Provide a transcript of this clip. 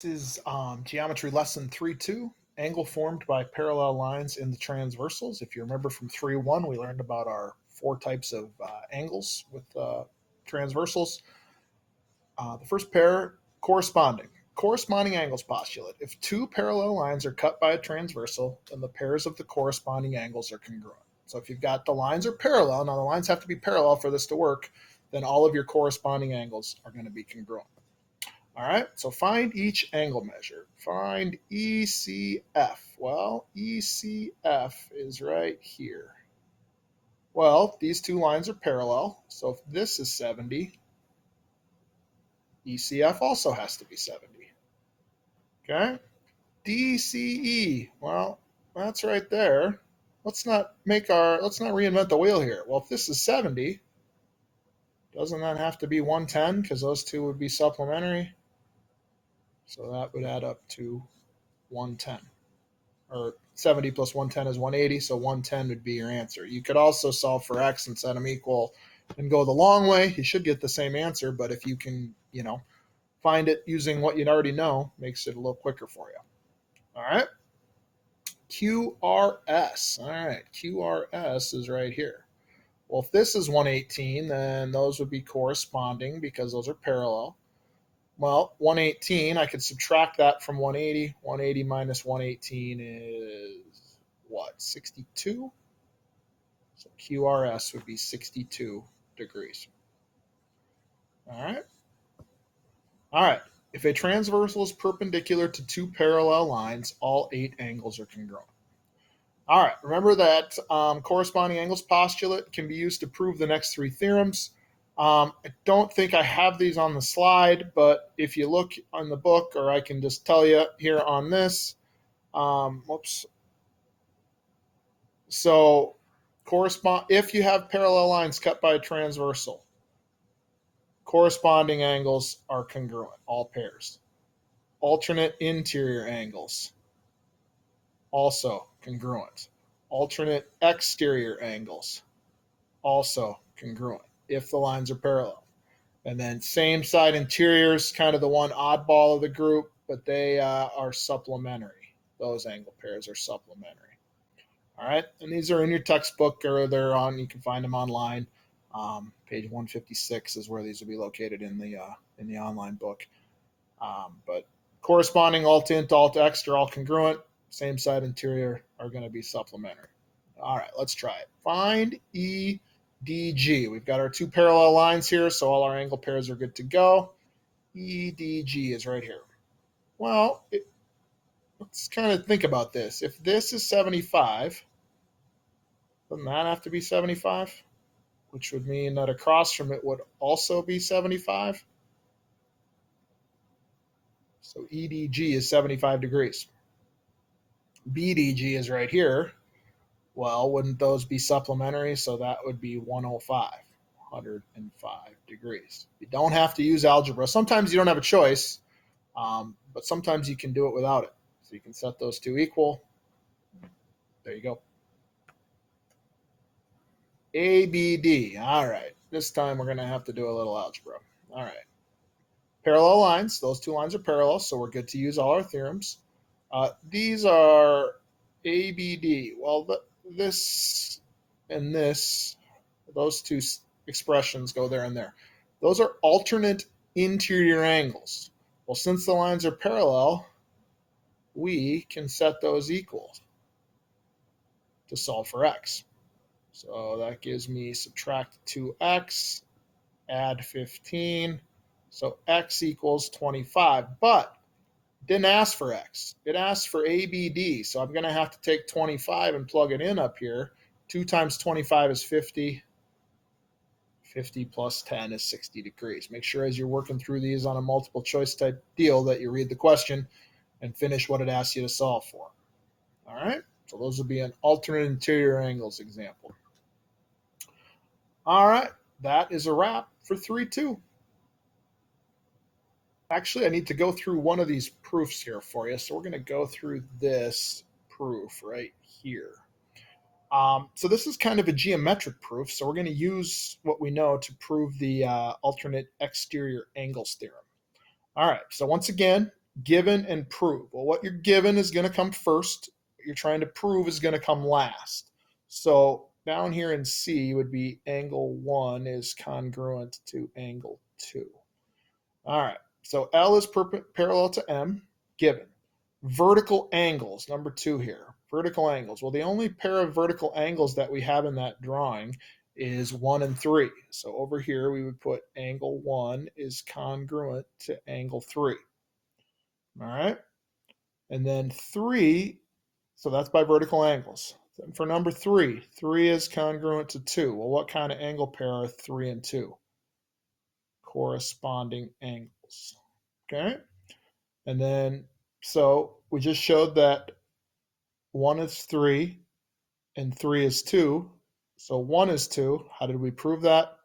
This is geometry lesson 3.2, angle formed by parallel lines in the transversals. If you remember from 3.1, we learned about our four types of angles with transversals. The first pair, corresponding angles postulate. If two parallel lines are cut by a transversal, then the pairs of the corresponding angles are congruent. So if you've got the lines are parallel, now the lines have to be parallel for this to work, then all of your corresponding angles are going to be congruent. All right, so find each angle measure. Find ECF. Well, ECF is right here. Well, these two lines are parallel, so if this is 70, ECF also has to be 70. Okay? DCE. Well, that's right there. Let's not reinvent the wheel here. Well, if this is 70, doesn't that have to be 110 because those two would be supplementary? So that would add up to 110. Or 70 plus 110 is 180, so 110 would be your answer. You could also solve for x and set them equal and go the long way. You should get the same answer, but if you can, find it using what you already know, makes it a little quicker for you. All right. QRS. All right, QRS is right here. Well, if this is 118, then those would be corresponding because those are parallel. Well, 118, I could subtract that from 180. 180 minus 118 is what, 62? So QRS would be 62 degrees. All right. All right. If a transversal is perpendicular to two parallel lines, all 8 angles are congruent. All right. Remember that corresponding angles postulate can be used to prove the next 3 theorems. I don't think I have these on the slide, but if you look on the book, or I can just tell you here on this, So if you have parallel lines cut by a transversal, corresponding angles are congruent, all pairs. Alternate interior angles, also congruent. Alternate exterior angles, also congruent, if the lines are parallel. And then same side interiors, kind of the one oddball of the group, but they are supplementary. Those angle pairs are supplementary. All right, and these are in your textbook, or they're on. You can find them online. Page 156 is where these will be located in the online book. But corresponding alt int, alt extra, all congruent. Same side interior are going to be supplementary. All right, let's try it. Find EDG. We've got our 2 parallel lines here, so all our angle pairs are good to go. EDG is right here. Well, let's kind of think about this. If this is 75, doesn't that have to be 75? Which would mean that across from it would also be 75. So EDG is 75 degrees. BDG is right here. Well, wouldn't those be supplementary? So that would be 105 degrees. You don't have to use algebra. Sometimes you don't have a choice, but sometimes you can do it without it. So you can set those two equal. There you go. ABD. All right. This time we're going to have to do a little algebra. All right. Parallel lines. Those 2 lines are parallel, so we're good to use all our theorems. These are ABD. Well, this and this, those 2 expressions go there and there. Those are alternate interior angles. Well, since the lines are parallel, we can set those equal to solve for x. So that gives me subtract 2x, add 15. So x equals 25. But didn't ask for x. It asked for ABD. So I'm going to have to take 25 and plug it in up here. 2 times 25 is 50. 50 plus 10 is 60 degrees. Make sure as you're working through these on a multiple choice type deal that you read the question and finish what it asks you to solve for. All right? So those will be an alternate interior angles example. All right. That is a wrap for 3.2. Actually, I need to go through one of these proofs here for you. So we're going to go through this proof right here. So this is kind of a geometric proof. So we're going to use what we know to prove the alternate exterior angles theorem. All right. So once again, given and prove. Well, what you're given is going to come first. What you're trying to prove is going to come last. So down here in C would be angle 1 is congruent to angle 2. All right, so L is parallel to M, given. Vertical angles, number 2 here. Vertical angles. Well, the only pair of vertical angles that we have in that drawing is 1 and 3. So over here we would put angle 1 is congruent to angle 3. All right, and then 3, so that's by vertical angles. Then for number 3, 3 is congruent to 2. Well, what kind of angle pair are 3 and 2? Corresponding angles. Okay, and then so we just showed that 1 is 3 and 3 is 2. So 1 is 2. How did we prove that?